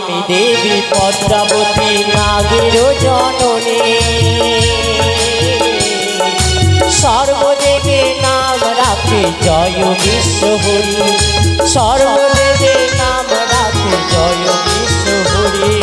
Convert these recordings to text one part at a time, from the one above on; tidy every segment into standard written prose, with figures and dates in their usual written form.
আমি দেবী পদ্মাবতী নাগের জননী সর্বদেবে নাম রাখে জয় বিশ্বহরি সর্বদেবে নাম রাখে জয় বিশ্বহরি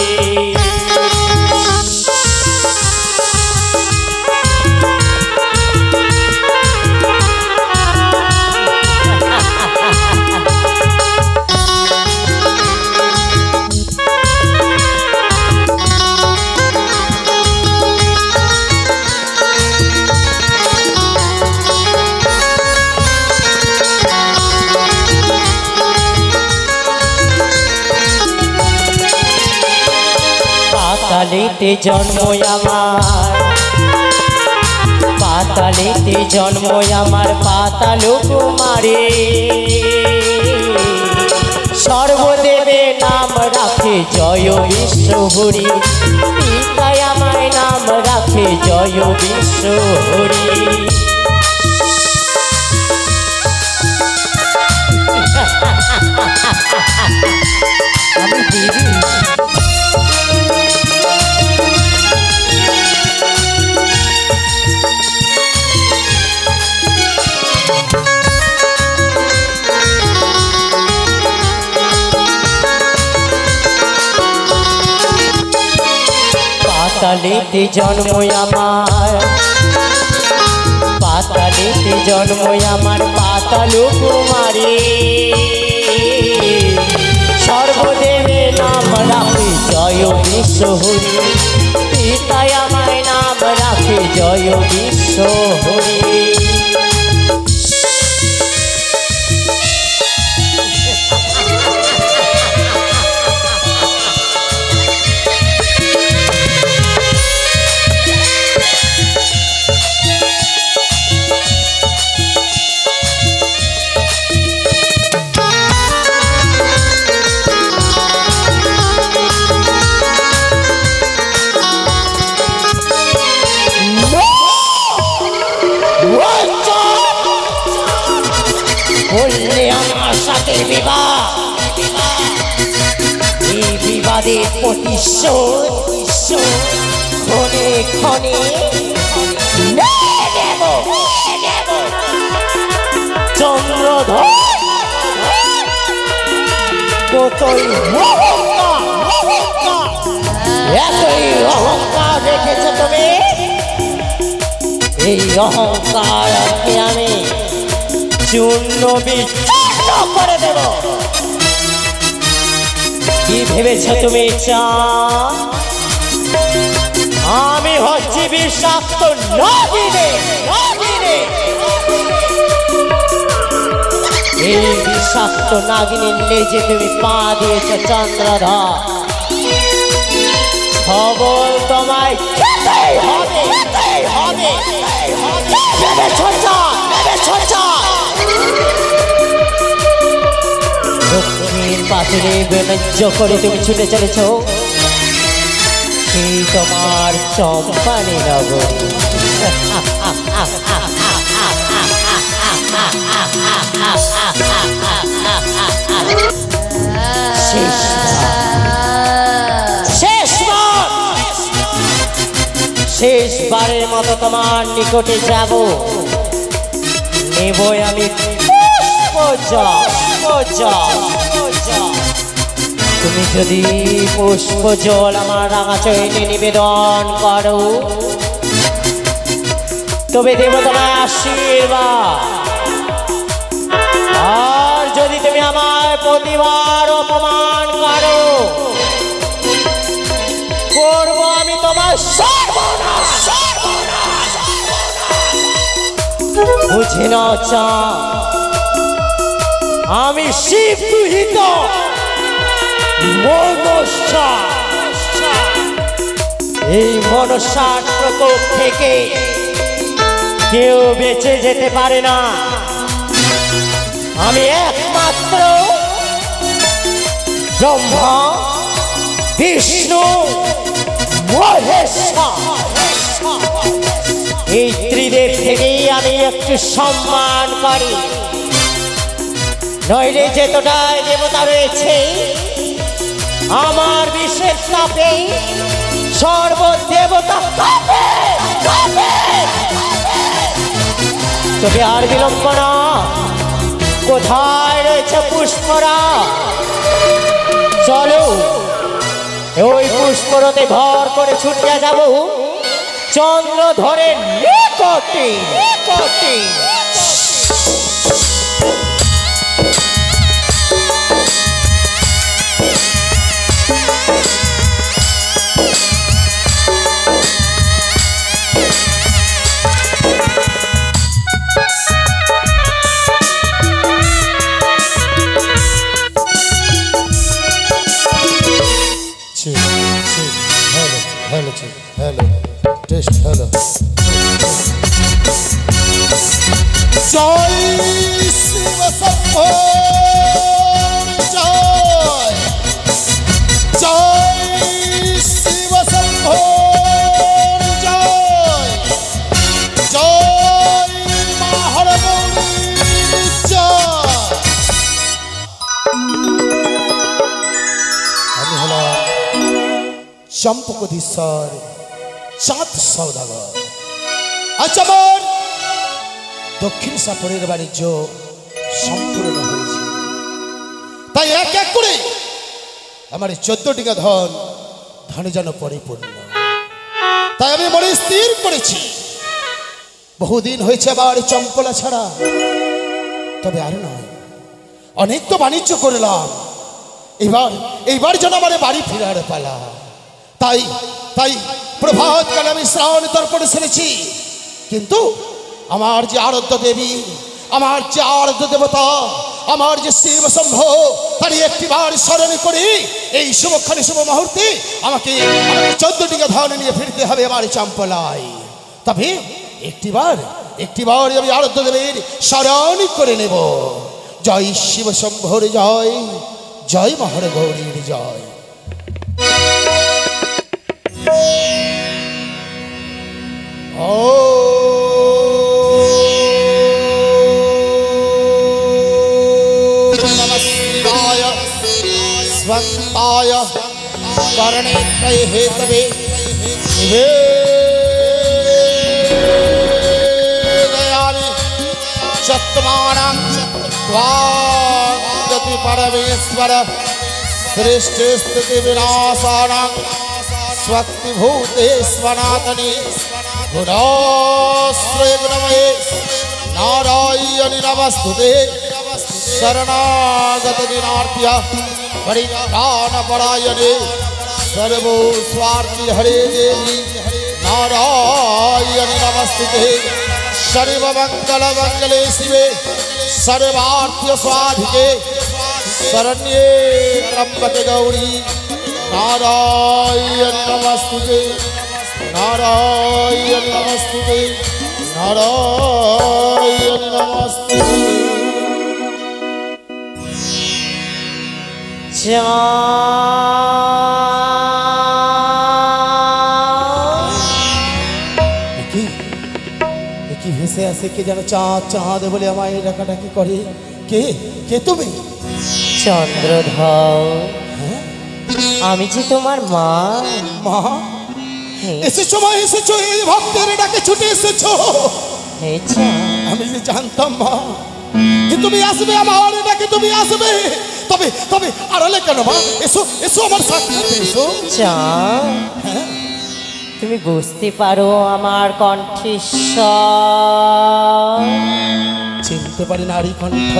পাতালেতে জন্ম আমার পাতালেতে জন্ম আমার পাতাল কুমারে সর্বদেবে নাম রাখে জয় বিশ্বহরি পিতায় আমায় নাম রাখে জয় বিশ্বহরি আমি দেবী পাতালেতে জন্ম আমার পাতালেতে জন্ম আমার পাতাল কুমারে সর্বদেবে নাম রাখে জয় বিশ্বহরি পিতায় আমায় নাম রাখে জয় বিশ্বহরি বিবাদে প্রতিশোধ ক্ষণে ক্ষণে চন্দ্রধর কতই এতই অহংকার রেখেছ তুমি এই অহংকারকে আমি চূর্ণ বিচূর্ণ করে দেব কি ভেবেছ তুমি আমি হচ্ছি বিষাক্ত নাগিনী এই বিষাক্ত নাগিনীর লেজে তুমি পা দিয়েছ চন্দ্রধর খবর তোমায় দক্ষিণ পাথরে বাণিজ্য করে তুমি ছুটে চলেছ সেই তোমার চম্পানি নগরী শেষবারের মতো তোমার নিকটে যাব নেব আমি তুমি যদি পুষ্প জল আমার রাঙা চয়নে নিবেদন করো তবে দেব তোমার আশীর্বাদ আর যদি তুমি আমার প্রতিবার অপমান করো করব আমি তোমার বুঝে না চা আমি শিব দুহিত মনসা এই মনসার প্রকোপ থেকে কেউ বেঁচে যেতে পারে না আমি একমাত্র ব্রহ্মা বিষ্ণু মহেশ্বর এই ত্রিদেব থেকেই আমি একটু সম্মান করি নইলে যতটা দেবতা রয়েছে আমার বিশেষ তাপে সর্বদেবতা কাঁপে কাঁপে। তবে আর বিলম্ব না, কোথায় রয়েছে পুষ্পরা? চলো ওই পুষ্পরতে ভর করে ছুটিয়া যাব চন্দ্রধরের নিকটে নিকটে। Hello, test hello. Joy Shiva Sambho, Joy, Joy Shiva Sambho, Joy, Joy Maharagauri, Joy. আমি হলাম চম্পকধীশ্বর চাঁদ সওদাগর। আজ আমার দক্ষিণ সাগরের বাণিজ্য সম্পূর্ণ হয়েছে, তাই এক এক করে আমার 14 টিকা ধনে যেন পরিপূর্ণ। তাই আমি মনে স্থির করেছি, বহুদিন হয়েছে আবার চম্পলা ছাড়া, তবে আর নয়, অনেক তো বাণিজ্য করলাম, এইবার যেন আমার বাড়ি ফেরার পালা। তাই তাই প্রভাত কালে আমি শ্রাবণ তর্পণে সেরেছি, কিন্তু আমার যে আরাধ্য দেবী, আমার যে আরাধ্য দেবতা, আমার যে শিব শম্ভ, তারই একটিবার স্মরণ করি এই শুভক্ষণে শুভ মুহূর্তে আমাকে 14 টিকা ধন নিয়ে ফিরতে হবে আমার চম্পলায়। তবে একটিবার আমি আরাধ্য দেবীর স্মরণ করে নেব। জয় শিব শম্ভর জয়, জয় মহর গৌরীর জয়। स्वन्ताय करणेत्रय हेतवे निवेदयामि चत्वारं त्वां परमेश्वर सृष्टि स्थिति विनाशानां स्वक्तिभूते स्वनातने गुणाश्रय गुणमये नारायणि नमस्तुते। शरणागत दिनार्त्य परित्राणपरायणे सर्वो स्वार्थी हरे देवी नारायणि नमस्तुते। सर्वमङ्गलमङ्गले शिवे सर्वार्थ्य स्वाधिके शरण्ये त्र्यम्बके गौरी नारायणि नमस्तुते, नारायणि नमस्तुते, नारायणि नमस्तुते। কি ভেসে আছে কে যেন চাঁদ চাঁদ বলে আমায় ডাকাডাকি করে। কে কে তুমি? চন্দ্রধর, আমি যে তোমার মা। মা এসেছো মা, এসেছো, এই ভক্তের ডাকে ছুটে এসেছো। আমি যে জানতাম মা যে তুমি আসবে, আমার ডাকে তুমি আসবে, তবে তবে আড়ালে কেন মা? এসো এসো আমার সাথে এসো। তুমি বুঝতে পারো আমার কণ্ঠস্বর? চিনতে পারি নারী কণ্ঠ,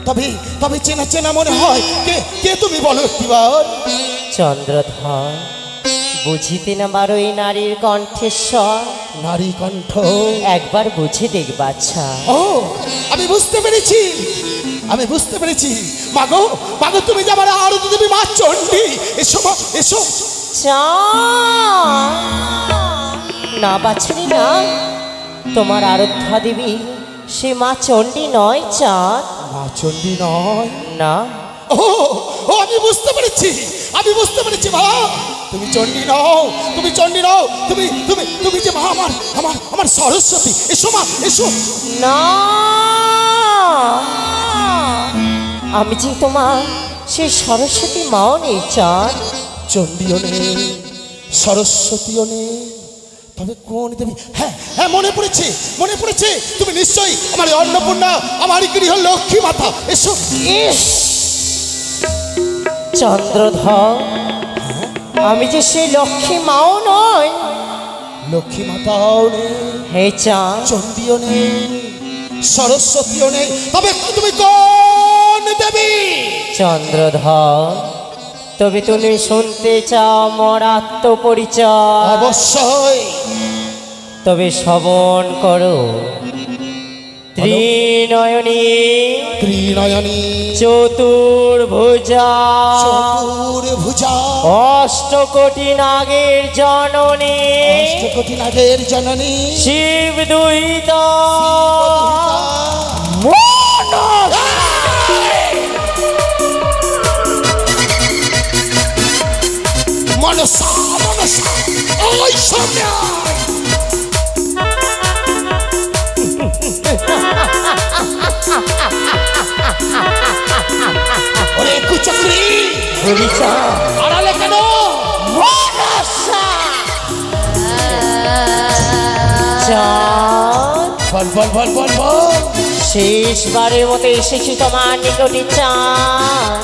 তবে তবে চেনা চেনা মনে হয়। কে কে তুমি বলো একটিবার। চন্দ্রধর, বুঝিতে না পারো এই নারীর কণ্ঠস্বর? নারী কণ্ঠ একবার বুঝে দেখবা। আচ্ছা, ও আমি বুঝতে পেরেছি, আমি বুঝতে পেরেছি। মাগো মাগো, তুমি যে আমার আরাধ্য দেবী মা চণ্ডী। এসো মা এসো। না বাছুরি না, তোমার আরাধ্যা দেবী সে মা চণ্ডী নয়। চাঁদ মা চণ্ডী নয় না। ও ও আমি বুঝতে পেরেছি, আমি বুঝতে পেরেছি মা, তুমি চণ্ডী নও, তুমি চণ্ডী নও, তুমি তুমি তুমি যে মা আমার আমার আমার সরস্বতী। এসো মা এসো। না, আমি যে তোমার সে সরস্বতী মাও নেই চাঁদ। চণ্ডীও নেই, সরস্বতীও নেই, তবে কোন দেবী? হ্যাঁ হ্যাঁ, মনে পড়েছে, মনে পড়েছে, তুমি নিশ্চয়ই আমার অন্নপূর্ণা, আমার গৃহ লক্ষ্মী মাতা। এসো। ইস চন্দ্রধর, আমি যে সেই লক্ষ্মী মাও নয়। লক্ষ্মী মাতাও নেই, হে চাঁদ, চণ্ডীও নেই, সরস্বতীও নেই, তবে তুমি কোন দেবী? চন্দ্রধর, তবে তুমি শুনতে চাও মোর আত্মপরিচয়? অবশ্যই। তবে শ্রবণ করো। ত্রিনয়নী, ত্রিনয়নী, চতুর্ভুজা, চতুর্ভুজা, অষ্টকোটি নাগের জননী, অষ্টকোটি নাগের জননী, শিব দুহিতা, মনসা, মনসা, ওই সামনে ওরে কুচক্রী, আড়ালে কেন? বল বল বল বল বল। শেষবারের মতো এসেছি তোমার নিকটে চাঁদ,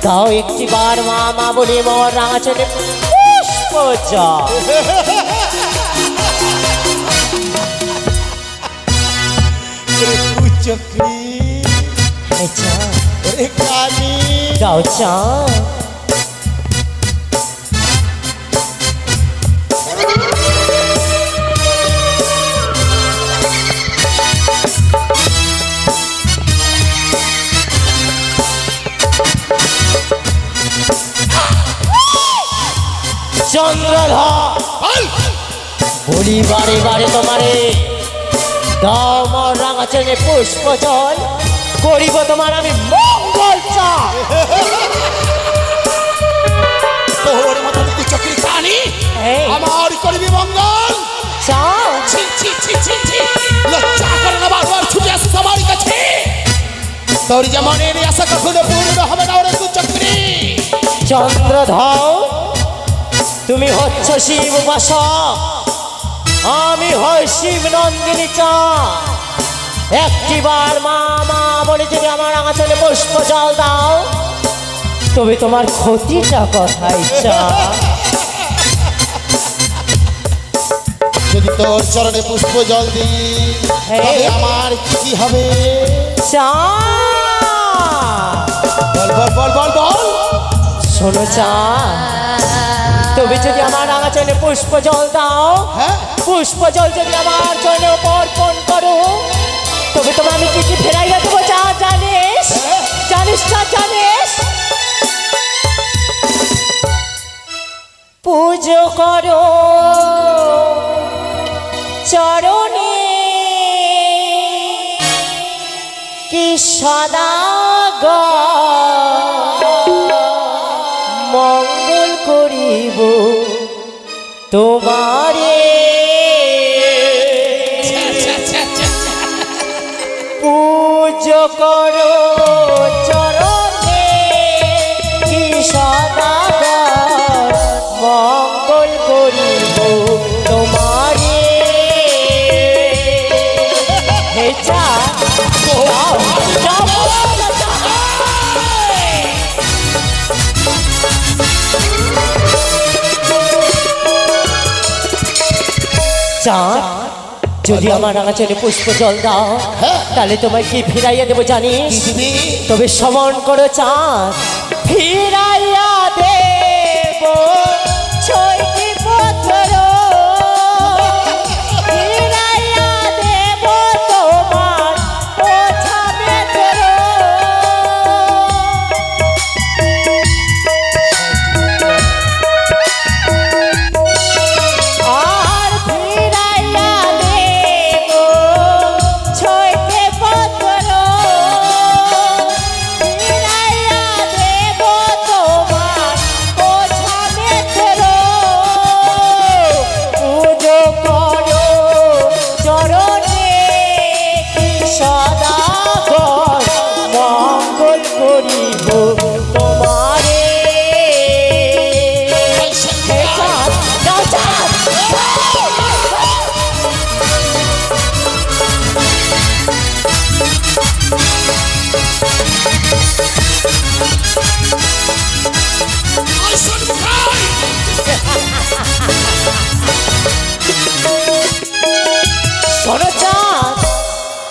তাও একটি বার মা মা বলে মোর রাঙা চলে পুষ্প জল। কুচক্রী, ওরে কালী, দাও চাঁদ। চন্দ্রধর, বলি বারে বারে তোমারে, দাও মোর রাঙা চলে পুষ্প জল, করিব তোমার আমি মঙ্গল চাই। তোর মতন কুচক্রী কালী আমার করবি মঙ্গল চাও? ছি ছি ছি ছি ছি, লজ্জা করে না বারবার ছুটে আসিস আমার কাছে? তোর যেমনের আশা কখনো পূর্ণ হবে না ওরে কুচক্রী। চন্দ্রধর, তুমি হচ্ছ শিব উপাসক, আমি হই শিব নন্দিনী চাঁদ। একটিবার মা মা বলে যদি আমার আঙাচলে পুষ্প জল দাও, তবে তোমার ক্ষতিটা কোথায় চাঁদ? যদি তোর চরণে পুষ্প জল দিই তবে আমার কি হবে? চাঁদ, বল বল বল বল বল। শোনো চাঁদ, তবে যদি আমার আঙাচলে পুষ্প জল দাও, হ্যাঁ, পুষ্প জল যদি আমার জন্য অর্পণ করো, তবে তোমার আমি কি কি ফেরাইয়া দেবো চাঁদ জানিস? জানিস চাঁদ জানিস? পুজো করো চরণে কি সদাগর, মঙ্গল করিব তোমারে। পুজো করো চরণে কি সদাগর, মঙ্গল করিব তোমারে। হে চাঁদ, যাও, যাও, চাঁদ, যদি আমার রাঙাচলে পুষ্প জল দাও, তাহলে তোমায় কি ফিরাইয়া দেবো জানিস? তবে সমন করো চাঁদ, ফিরাইয়া দেব ছয়টি পত্র, ফিরাইয়া দেব তোমার ওঝা বেতর। আর ফিরাইয়া দেব ছয়টি পত্র, ফিরাইয়া দেব তোমার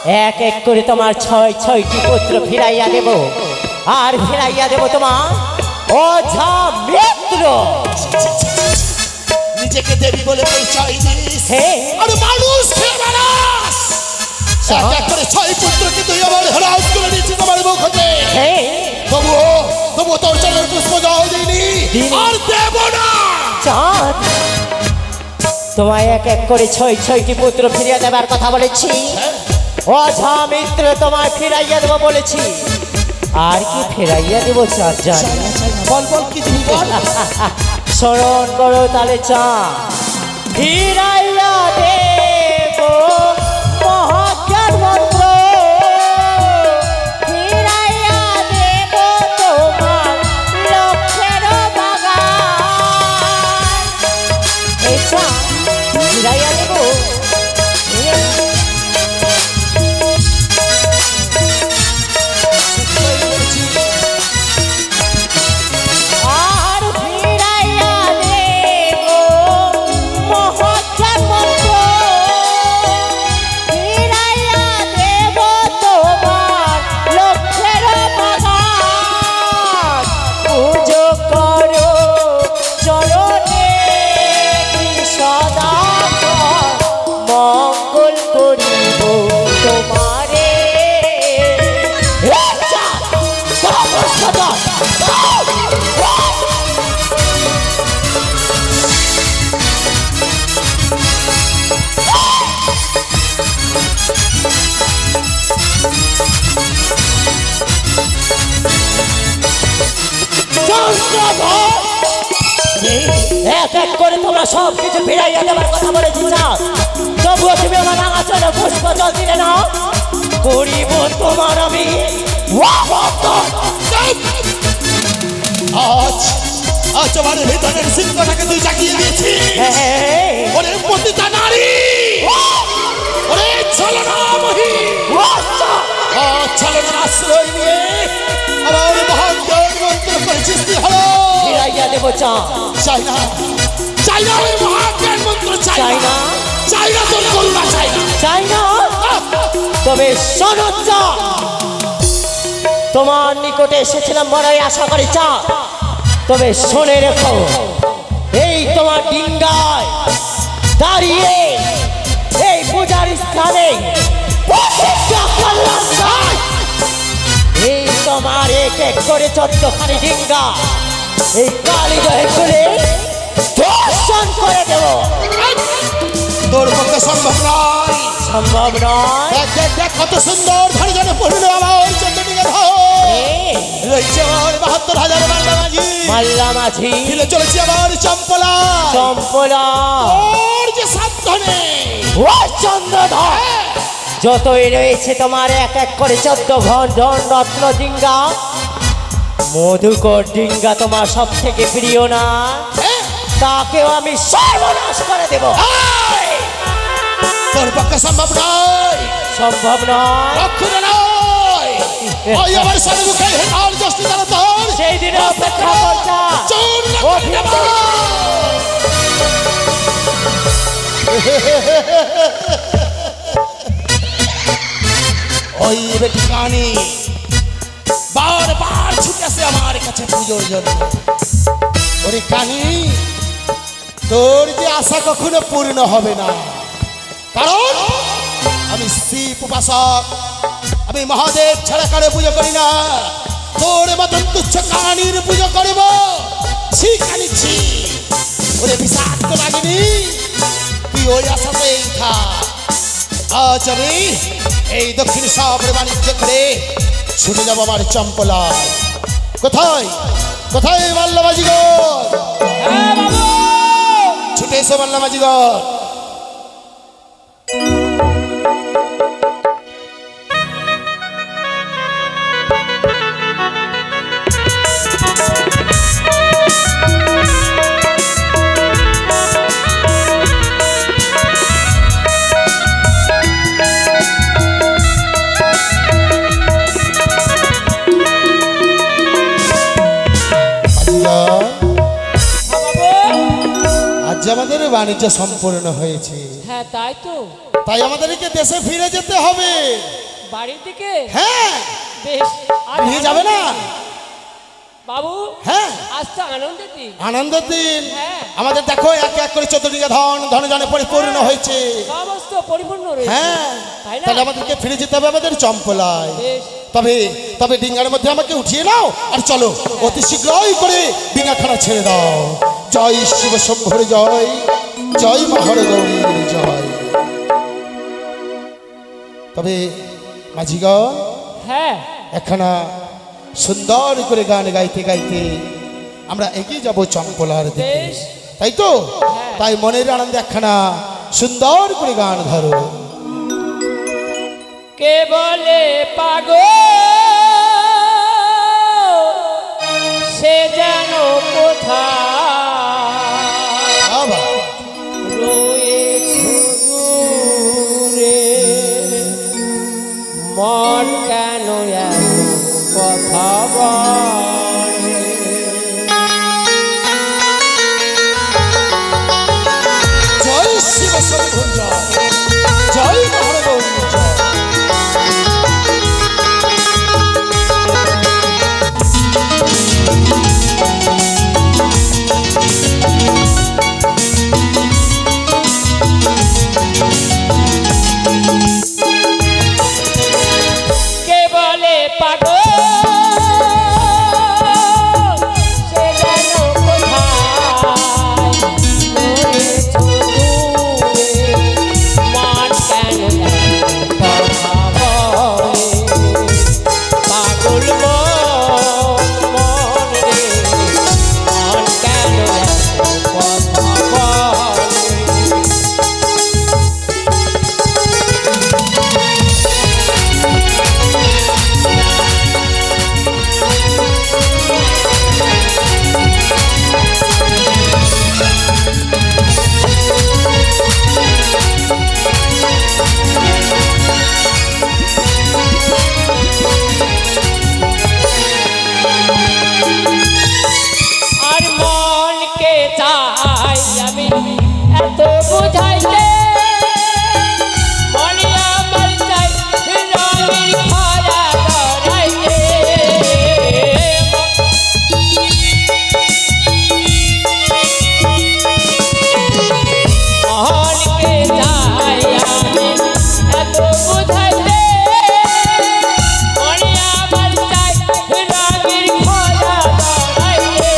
এক এক করে তোমার ছয়টি পুত্র ফিরাইয়া দেব, আর ফিরাইয়া দেব তোমার ওঝা মিত্র। নিজেকে দেবী বলে পরিচয় দিস, হ্যাঁ। আর মানুষ খেয়ে বেড়াস। এক এক করে 6 পুত্রকে তুই আমার হ্রাস করে নিচ্ছিস আমার মুখ হতে। হ্যাঁ, তবুও তোর চরণ পুষ্প জল দিইনি, আর দেব না। চাঁদ, তোমায় এক এক করে ছয়টি পুত্র ফিরিয়ে দেবার কথা বলেছি, ওঝা মিত্র তোমায় ফিরাইয়া দেবো বলেছি। আর কি ফিরাইয়া দেবো চাঁদ জানি? বল বল কি দিবি বল। স্মরণ করো তাহলে চাঁদ। ফিরাইয়া দেব মহাজ্ঞান মন্ত্র, ফিরাইয়া দেব তোমার লক্ষ্যের বাগান। এই চাঁদ ফিরাইয়া দেব। আর ফিরাইয়া দেব মহাজ্ঞান মন্ত্র, ফিরাইয়া দেব তোমার লক্ষ্যের বাগান। পুজো করো চরণে সদা মঙ্গল করিব তোমারে। এক এক করে তোমরা সব কিছু ফিরাইয়া দেবার কথা বলেছি চাঁদ, তবুও তুমি আমার আঙাচলে পুষ্প জল দিলে না। করিব তোমার আমি আজ আমার ভিতরের সিংহটাকে তুই জাগিয়ে দিয়েছিস। ওরে পতিতা নারী, ওরে ছলনাময়ী, ছলনার আশ্রয় নিয়ে আমার মহাজ্ঞান মন্ত্র করেছিস তুই। হলো ফিরাইয়া দেব চাঁদ। চাই না, চাই না ওই মহাজ্ঞান মন্ত্র, চাই না, চাই না তোর করুণা, চাই না, চাই না। তবে শোনো চাঁদ, তোমার নিকটে এসেছিলাম বড়ই আশা করি চাঁদ। তবে শুনে রেখো, এই তোমার ডিঙ্গায় দাঁড়িয়ে এই পূজার স্থানে এই তোমার এক এক করে 14খানি ডিঙ্গা এই কালী দহে খুলে দর্শন করে দেব। তোর পক্ষে সম্ভব নয়, সম্ভব নয়। দেখ দেখ দেখ কত সুন্দর ধরে যেন পড়ল আমার চন্দ্রডিঙ্গা রয়েছে আমার 72,000 মাল্লা মাঝি। মাল্লা মাঝি ফিরে চলেছি আমার চম্পলা, চম্পলা ওর যে সাবধানে ও চন্দ্রধর যতই রয়েছে তোমার এক এক করে 14 ঘন রত্ন ডিঙ্গা, মধুকর ডিঙ্গা তোমার সব থেকে প্রিয় না, তাকেও আমি সর্বনাশ করে দেব। তোর পক্ষে সম্ভব নয়, সম্ভব নয়, কখনো নয়। ওই আমার সর্বমুখে হেতার দৃষ্টি দ্বারা তোর সেই দিনে অপেক্ষা করছা। ওই বেটি কানি বারবার ছুটে আসে আমার কাছে পুজোর জন্য। ওরে কানি, তোর যে আশা কখনো পূর্ণ হবে না, কারণ আমি শিব উপাসক, আমি মহাদেব ছাড়া কারো পুজো করি না। তোর মতন তুচ্ছ কানির পুজো করব, ছি কানি ছি। ওরে বিষাক্ত লাগিনি, তুই ওই আশাতেই থাক। আজ আমি এই দক্ষিণ সাগর বাণিজ্য করে ছুটে যাবো আমার চম্পলায়। কোথায় কোথায় মাল্লামাজিগর, ছুটে এসো মাল্লামাজিগর। আজ আমাদের বাণিজ্য সম্পূর্ণ হয়েছে। হ্যাঁ তাই তো, তাই আমাদেরকে দেশে ফিরে যেতে হবে। বাড়ির দিকে। হ্যাঁ বেশ, আর নিয়ে যাবে না বাবু? হ্যাঁ আজ তো আনন্দের দিন। আনন্দের দিন। হ্যাঁ। আমাদের দেখো এক এক করে 14 ডিঙ্গা ধনে জনে পরিপূর্ণ হয়েছে। সমস্ত পরিপূর্ণ রয়েছে। হ্যাঁ তাই না? তাহলে আমাদেরকে ফিরে যেতে হবে আমাদের চম্পলায়। বেশ, তবে তবে ডিঙ্গার মধ্যে আমাকে উঠিয়ে নাও আর চলো অতি শীঘ্রই করে ডিঙ্গাখানা ছেড়ে দাও। জয় শিব শম্ভুর জয়, জয় মহর গৌরীর জয়। তবে মাঝিগণ হ্যাঁ একখানা সুন্দর করে গান গাইতে গাইতে আমরা এগিয়ে যাব চম্পলার দিকে, বেশ। তাই তো? তাই মনের আনন্দে একখানা সুন্দর করে গান ধরো। কে বলে পাগল সে যেন কোথায় বাবা, রয়েছে দূরে, মন কেন এত কথা বলে? জয় শিব শম্ভুর জয়, জয় মহর গৌরীর জয়। কে বলে পাগল সে যেন কোথায় রয়েছে দূরে, মন কেন এত কথা বলে? পাগল মন রে, মন কেন এত কথা বলে? আর মনকে চাই আমি এত বুঝাইতে, মনে আমার চাই রঙের খরা ধরাইতে। মনকে চাই আমি এত বুঝাইতে, মনে আমার চাই রঙের খরা ধরাইতে।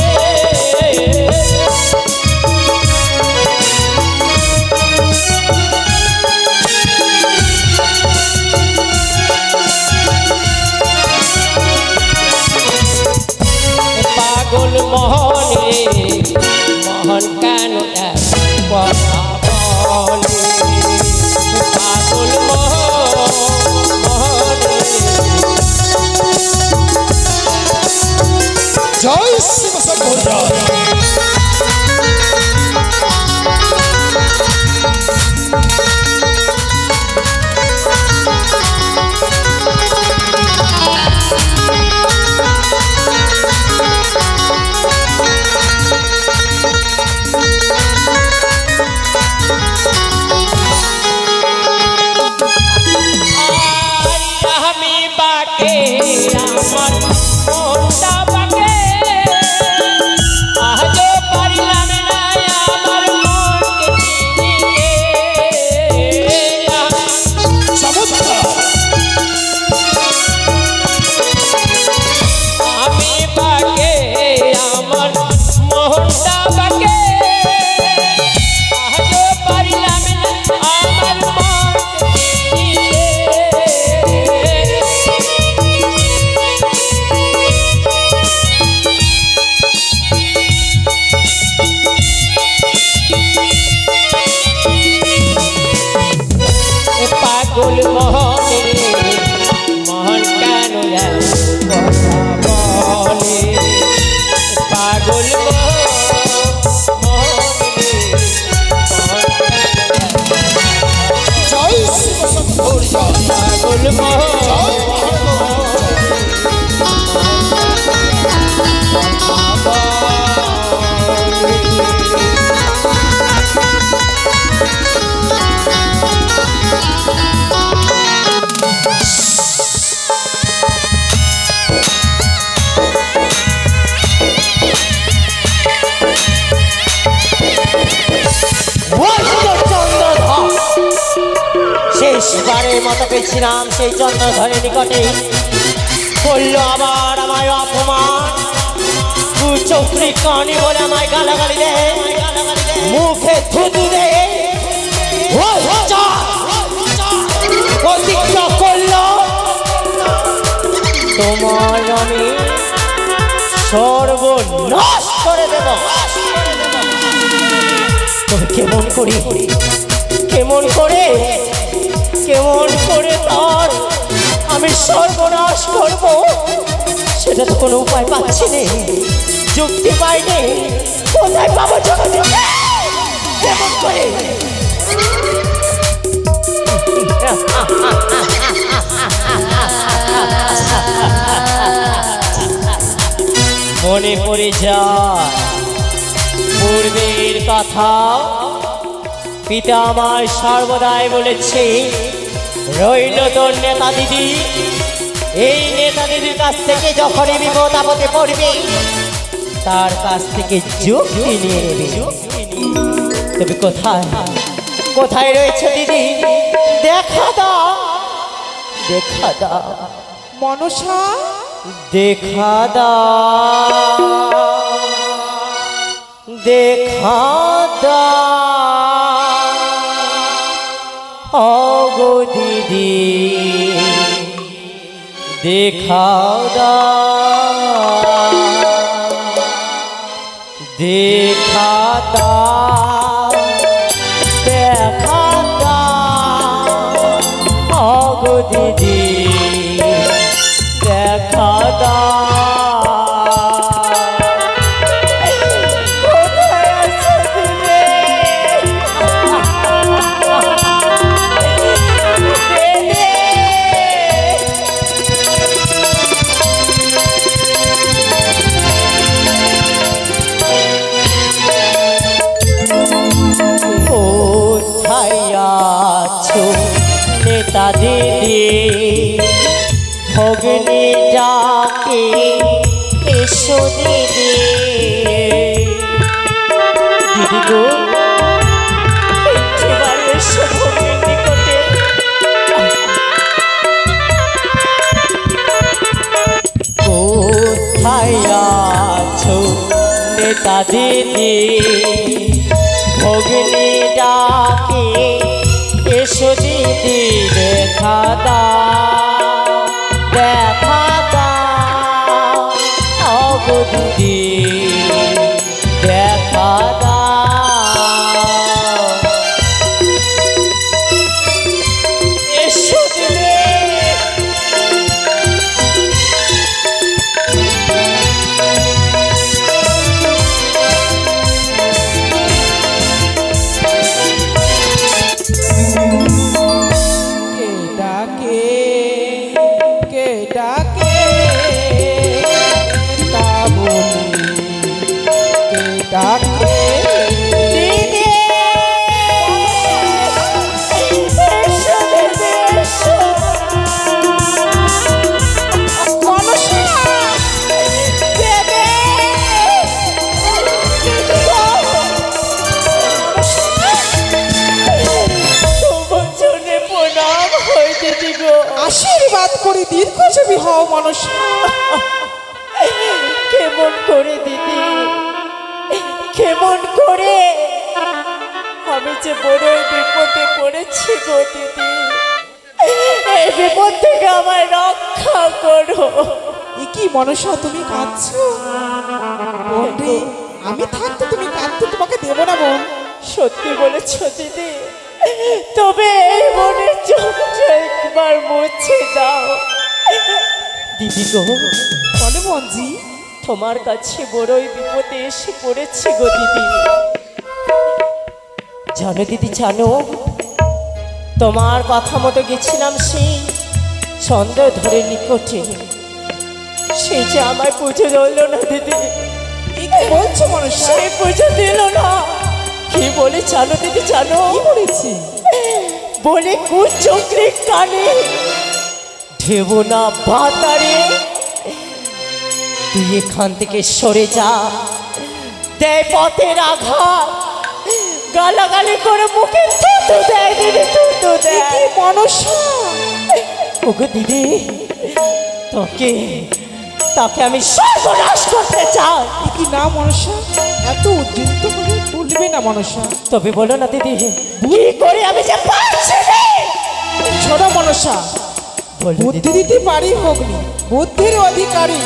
পাগল মোহন রে, মোহন কেন এত কথা বলে? পাগল মোহন রে। জয় শিব শম্ভুর জয়। আর আমি বাকে আমার মনটা বাকে, আজও পারলাম না আমার মনকে চিনিতে। চমৎকার। আমি বাকে আমার মনটা বাকে, আজও পারলাম না আমার মনকে চিনিতে। পাগল মোহন রে, মোহন কেন এত কথা বলে? পাগল মোহন মতো পেয়েছিলাম সেই চন্দ্রধরের নিকটে করলো আবার আমায় অপমান কুচক্রি কানি বলে আমায় গালাগালি দে মুখে থুতু দে প্রতিজ্ঞা করলো তোমার আমি সর্বনাশ করে দেব। তবে কেমন করি কেমন করে তার আমি সর্বনাশ করব সেটা তো কোনো উপায় পাচ্ছি না, যুক্তি পাইনি, কোথায় পাবো যুক্তি? কেমন করে মনে পড়ে যায় পূর্বের কথা। পিতা আমার সর্বদাই বলেছে রইল তোর নেতা দিদি, এই নেতা দিদির কাছ থেকে যখনই বিপদ আপদে পড়বে তার কাছ থেকে যুক্তি নিয়ে নেবে। তবে কোথায় রয়েছে দিদি? দেখা দাও মনসা, দেখা দাও গো দিদি, দেখা দাও গো দিদি, দেখা দাও। কোথায় আছো দিদি? কোথায় আছো নেতা দিদি, ভগ্নি ডাকে এসো দিদি, দিদি গো একবার এসো ভগ্নির নিকটে। কোথায় আছো নেতা দিদি, ভগ্নি ডাকে এসো দিদি, দেখা দাও গো দিদি, দেখা দাও। এসো দিদি। কে ডাকে তা বলি, কে ডাকে দিদি এসো দিদি, এসো। মনসা, দিদি তোমার জন্য প্রণাম হয় দিদি গো। আশীর্বাদ করি দীর্ঘজীবী হও মনসা। কেমন করে দিদি, কেমন করে? আমি যে বড়ই বিপদে পড়েছি গো দিদি, এই বিপদ থেকে আমায় রক্ষা করো। এ কি মনসা, তুমি কাঁদছো? বোন রে, আমি থাকতে তুমি কাঁদতে তোমাকে দেবো না বোন। সত্যি বলেছ দিদি, তবে এই মনের চোখটা একবার মুছে দাও দিদি গো। বলে মঞ্জি, তোমার কাছে বড়ই বিপদে এসে পড়েছি গো দিদি। জানো দিদি, জানো তোমার কথা মতো গেছিলাম সেই চন্দ্রধরের নিকটে, সে যে আমায় পুজো দিল না দিদি। এ কি বলছো মনসা? সে পুজো দিল না। কি বলে জানো দিদি, জানো? কি বলেছি? বলে কুচক্রি কানে দেব না বাতারে, তুই এখান থেকে সরে যা, দেয় পথের আঘাত, গালাগালি করে মুখে থুতু দেয় দিদি, থুতু দেয়। কি মনসা, ওগো দিদি, তাকে আমি সর্বনাশ করতে চাই। কি না মনসা, এত উদ্বিগ্ন করে বলবে না মনসা। তবে বলো না দিদি, কি করে আমি যে পারছি না। ছোট মনসা, বলো বুদ্ধি দিদি। দিতে পারি হগ্নি, বুদ্ধির অধিকারী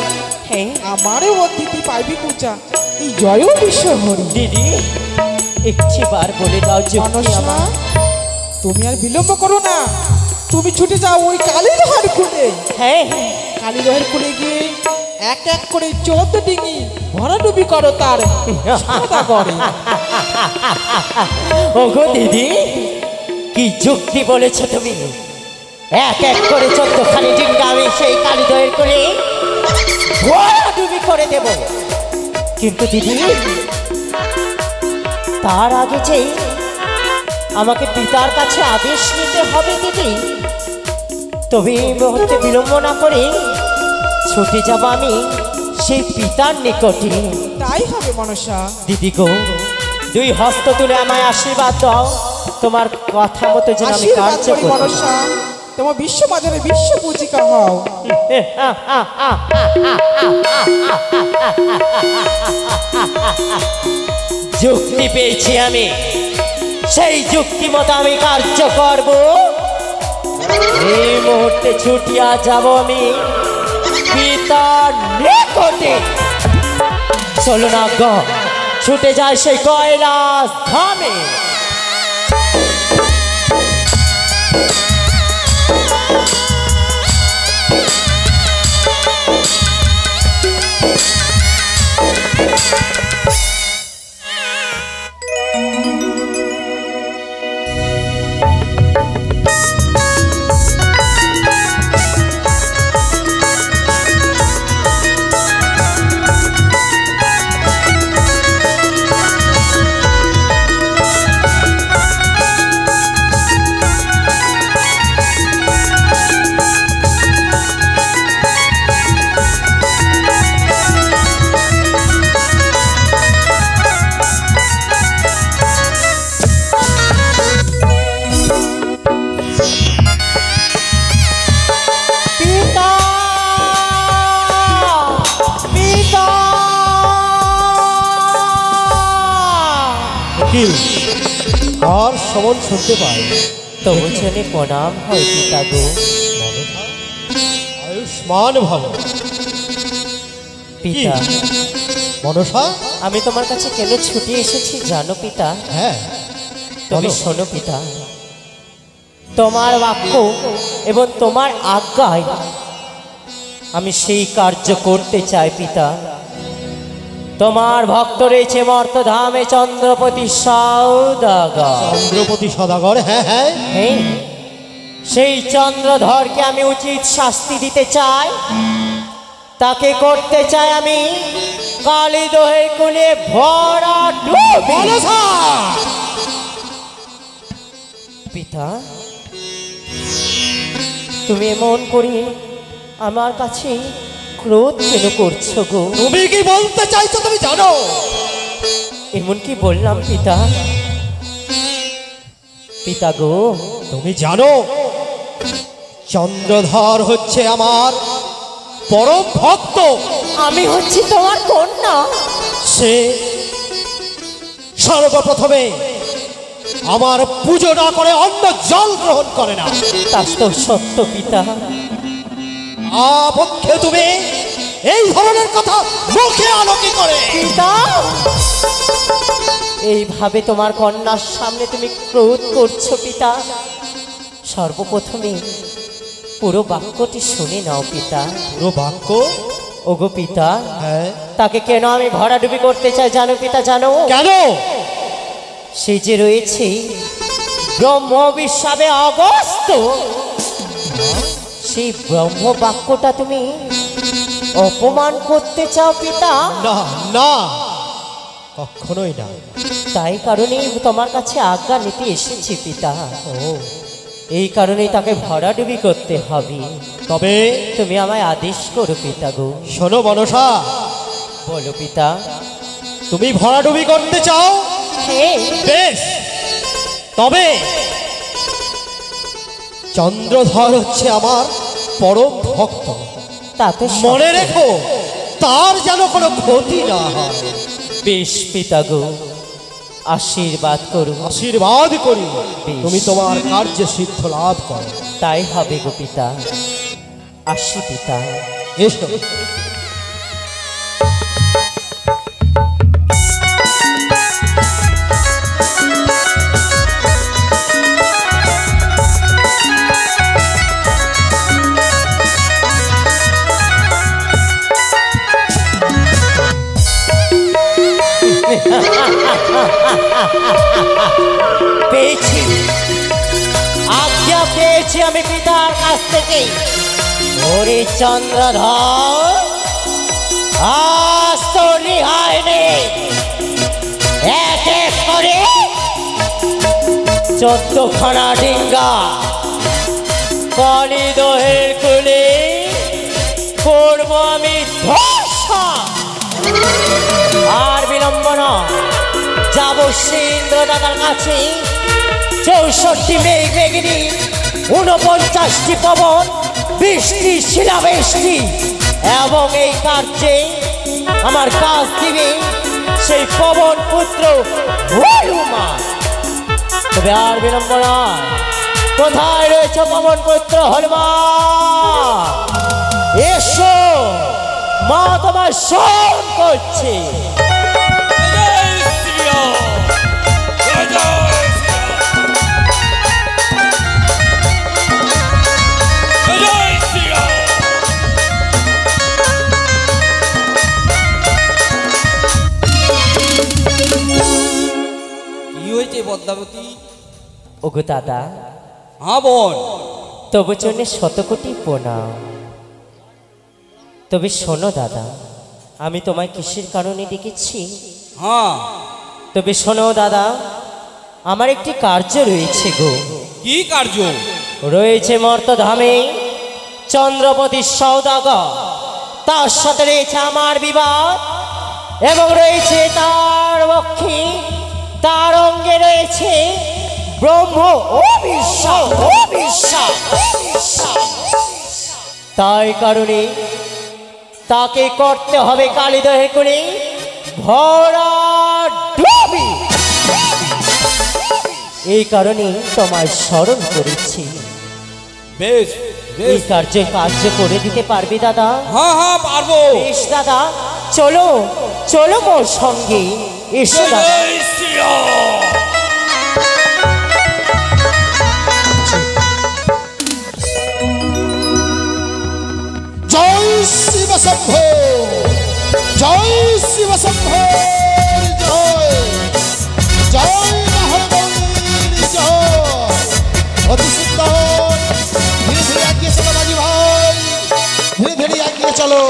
হ্যাঁ আমারও বুদ্ধিতে পাইবি পূজা, এই জয় বিশ্ব হরি। দিদি, একটিবার বলে দাও যে মনসা, তুমি আর বিলম্ব করো না, তুমি ছুটে যাও ওই কালীদহের কুলে। হ্যাঁ কালীদহের কুলে গিয়ে এক এক করে 14 ডিঙি ভরাডুবি করো তার সদাগরে। ওগো দিদি, কি যুক্তি বলেছ তুমি। এক এক করে 14খানি ডিঙ্গা আমি সেই কালীদহের কোলে ডুবি করে দেব। কিন্তু দিদি, তার আগে যেই আমাকে পিতার কাছে আদেশ নিতে হবে দিদি। তবে এই মুহূর্তে বিলম্ব না করে ছুটে যাব আমি সেই পিতার নিকটে। তাই হবে মনসা। দিদি গো, দুই হস্ত তুলে আমায় আশীর্বাদ দাও, তোমার কথা মতো যেন আমি আশীর্বাদ কার্য করি করি। মনসা, তোমার বিশ্ব বাজারে বিশ্ব পূজিকা হও। যুক্তি পেয়েছি আমি, সেই যুক্তি মতো আমি কার্য করব। এই মুহূর্তে ছুটিয়া যাব আমি পিতার নিকটে। চলো না গো, ছুটে যায় সেই কৈলাস ধামে। আর সমন শুনতে পাই। তবু ছেলে প্রণাম হয় পিতা গো। আয়ুষ্মান ভব। পিতা, মনসা, আমি তোমার কাছে কেন ছুটি এসেছি জানো পিতা? হ্যাঁ তুমি বলো। শোনো পিতা, তোমার বাক্য এবং তোমার আজ্ঞায় আমি সেই কার্য করতে চাই পিতা। তোমার ভক্ত রয়েছে মর্তধামে চন্দ্রপতি সওদাগর। চন্দ্রপতি সদাগর, হ্যাঁ হ্যাঁ। হ্যাঁ, সেই চন্দ্রধরকে আমি উচিত শাস্তি দিতে চাই। তাকে করতে চাই আমি কালীদহের কোলে ভরা ডুবি। মনসা, পিতা, তুমি এমন করে আমার কাছে ক্রোধ কেন করছো গো? তুমি কি বলতে চাইছো তুমি জানো? এমন কি বললাম পিতা? পিতা গো, তুমি জানো চন্দ্রধর হচ্ছে আমার পরম ভক্ত। আমি হচ্ছি তোমার কন্যা। সে সর্বপ্রথমে আমার পুজো না করে অন্য জল গ্রহণ করে না। তা তো সত্য পিতা। আপক্ষে তুমি এই ধরনের কথা মুখে আলো কি করে? পিতা, এইভাবে তোমার কন্যার সামনে তুমি ক্রোধ করছো পিতা। সর্বপ্রথমে পুরো বাক্যটি শুনে নাও পিতা। পুরো বাক্য? ওগো পিতা, হ্যাঁ। তাকে কেন আমি ভরাডুবি করতে চাই জানো পিতা? জানো কেন? সে যে রয়েছে ব্রহ্ম বিশ্বাবে অগস্ত, সেই ব্রহ্ম বাক্যটা তুমি অপমান করতে চাও পিতা। না না, কখনোই না। তাই কারণেই তোমার কাছে আজ্ঞা নিতে এসেছি পিতা। ও, এই কারণেই তাকে ভরাডুবি করতে হবে। তবে তুমি আমায় আদেশ করো পিতা গো। শোনো মনসা, বলো পিতা। তুমি ভরাডুবি করতে চাও? হ্যাঁ, বেশ, তবে চন্দ্রধর হচ্ছে আমার পরম ভক্ত, তা তো মনে রেখো তার যেন কোনো ক্ষতি না হয়। বেশ পিতা গো, আশীর্বাদ করুন। আশীর্বাদ করি তুমি তোমার কার্যে সিদ্ধ লাভ করো। তাই হবে গো পিতা, আসি পিতা। এসো। পেয়েছি, আজ্ঞা পেয়েছি আমি পিতার কাছ থেকে। ওরে চন্দ্রধর, আজ তো নিহায় নেই। এক এক করে 14খানা ডিঙ্গা কালিদহের কোলে করব আমি ধর্ষণ। আর বিলম্ব নয়, যাব সেই ইন্দ্র দাদার কাছে। 64 মেঘ মেঘিনী, 49টি পবন, 20টি শিলাবৃষ্টি, এবং এই কার্যে আমার কাজ দিবে সেই পবন পুত্র হনুমান। তবে আর বিলম্ব নয়, কোথায় রয়েছে পবন পুত্র হনুমান? এসো, মা তোমার স্মরণ করছে। কি হয়েছে পদ্মাবতী? ওগো দাদা, হ্যাঁ বোন। তবু জন্য শতকোটি প্রণাম। তবে শোনো দাদা, আমি তোমায় কিসের কারণে ডেকেছি? হ্যাঁ, তবে শোনো দাদা, আমার একটি কার্য রয়েছে গো। কি কার্য? রয়েছে মর্তধামে চন্দ্রপতি সৌদাগর, তার সাথে রয়েছে আমার বিবাদ, এবং রয়েছে তার বক্ষে, তার অঙ্গে রয়েছে ব্রহ্ম অবিশ্বাস। তাই কারণে তাকে করতে হবে কালিদহে করে ভরা ডুবি। এই কারণে তোমায় স্মরণ করেছি। বেশ এই কার্য করে দিতে পারবি দাদা? হ্যাঁ হ্যাঁ পারবো। বেশ দাদা, চলো চলো মোর সঙ্গে, এসো দাদা। জয় শিব শম্ভো, জয় শিব শম্ভো, জয় জয় মহাবলীর জয়। অতি সুন্দর, ধীরে ধীরে এগিয়ে চলো মাঝি ভাই, ধীরে ধীরে এগিয়ে চলো।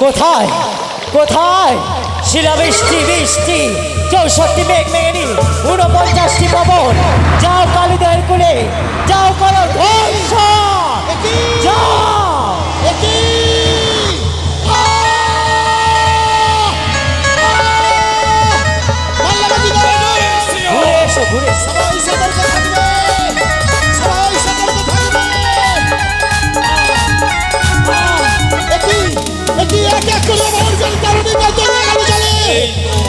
কোথায় কোথায় শিলাবৃষ্টি বৃষ্টি, 64 মেঘ মেঘেনি, 49টি পবন, যাও কালিদহের কুলে, যাও করো ধ্বংস, যাও। ঘুরে এসো, ঘুরে এসো। সবাই সতর্ক থাকবে, সবাই সতর্ক থাকবে। একই এক এক করে অর্জন কারণে বেতন গেল চলে।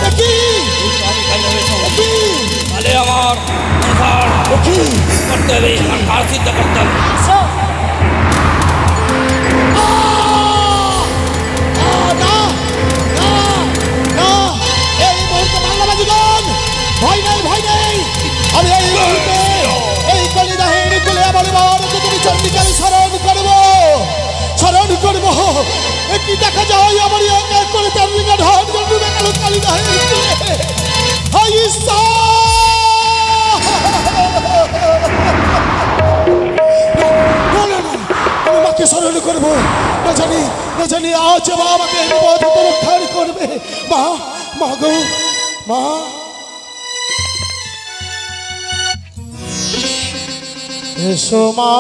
একই তাহলে আমার করতে হবে, আমার কাজ সিদ্ধ করতে হবে। এসো। ভয় নেই, ভয় নেই। আমি এই মুহূর্তে এই কলিদাহের কুলে আমার তুমি চন্ডিকাকে স্মরণ করবো, স্মরণ করবো। কি দেখা যায় আমার এক এক করে তার লিঙ্গা ঢাল ডুবে গেল কালিদাহের কুলে। হায় ঈশ্বর! আমি মাকে স্মরণ করবো, না জানি আজ মা আমাকে বিপদ হতে রক্ষা করবে। মা, মা গো, মা। এসো মা,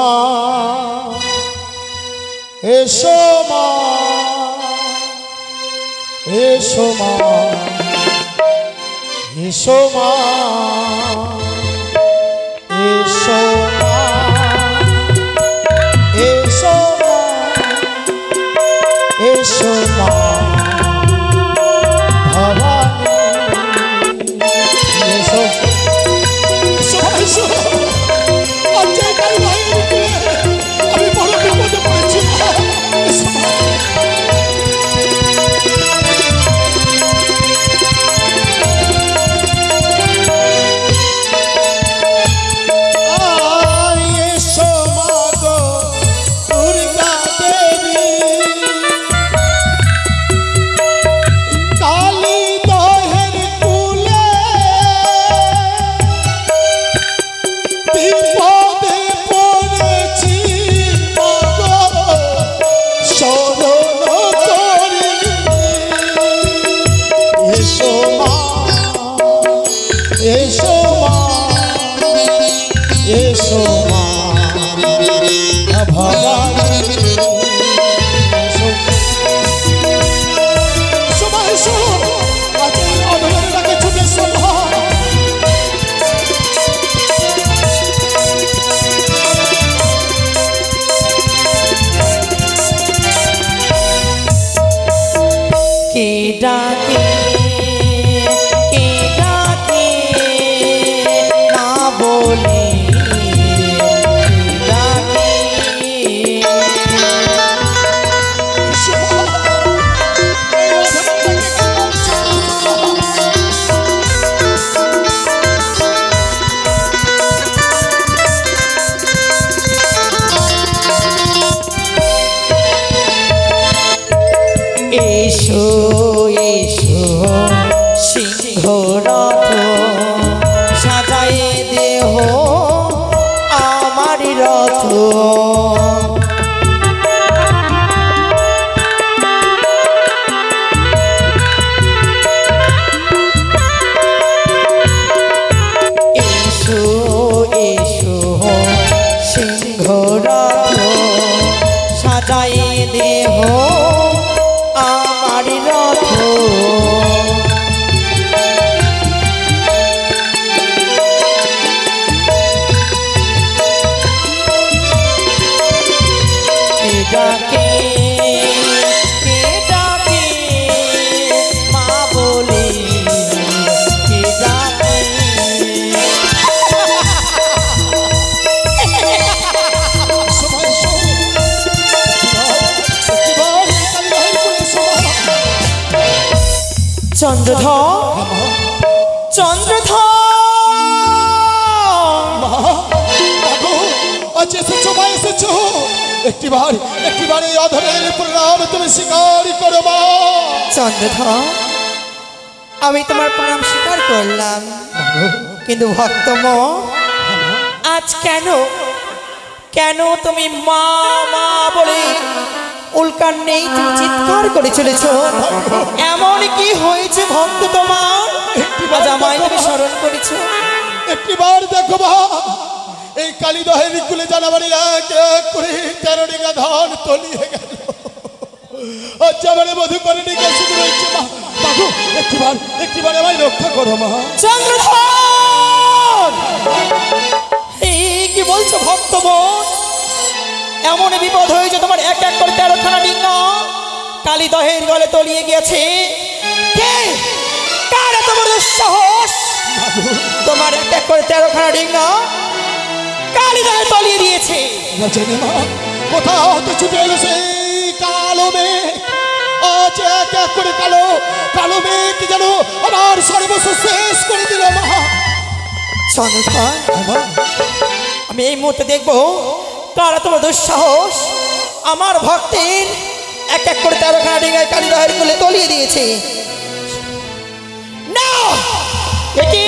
এসো মা, এসো মা, এসো মা, এসো মা এসো মা ভবানী এসো শোভা এসো আজ এই অধরের ডাকে ছুটে এসো মা কে ডাকে কে ডাকে না বলে কে ডাকে এসো মা এই অধরের ডাকে এসো এসো সিংহ রথ সাজায়ে দেহ আমার রথ এসো এসো সিংহ রথ সাজায়ে দেহ আমার রথ কে ডাকে কে ডাকে মা বলে কে ডাকে শোভা এসো একবার কালীবাড়ি করে এসো মা চন্দ্রধর চন্দ্রধর মাগো আজ এসেছো মা এসেছো একটিবার এই অধরের প্রণাম তুমি স্বীকার করো মা চন্দ্রধর আমি তোমার প্রণাম স্বীকার করলাম কিন্তু ভক্তম আজ কেন কেন তুমি মা মা বলে উল্কার নেই তুমি চিৎকার করে চলেছ এমন কি হয়েছে ভক্ত তোমার আজ আমায় তুমি স্মরণ করেছো একটিবার দেখো মা এই কালীদহের কুলে জানাবাড়ি এক এক করে 13 ডিঙা ধান তলিয়ে গেল আজ আমার মধু করে নিয়ে শুরু হয়েছে মা মাগো একটিবার আমায় রক্ষা করো মা চন্দ্রধর এই কি বলছো ভক্ত বোন এমন বিপদ হয়েছে তোমার এক এক করে 13খানা ডিঙ্গা কালীদহের গলে তলিয়ে গিয়েছে কে কার এত বড় সাহস তোমার এক এক করে 13খানা ডিঙ্গা কালীদহে তলিয়ে দিয়েছে না জানি মা কোথাও তো ছুটে এলো সেই কালো মেঘ আজ এক এক করে কালো মেঘ যেন আমার সর্বস্ব শেষ করে দিল মা চন্দ্রধর মা আমি এই মুহূর্তে দেখবো কারা তোমার দুঃসাহস আমার ভক্তের এক এক করে 13খানা ডিঙ্গায় কালীদহের কোলে তলিয়ে দিয়েছে না একি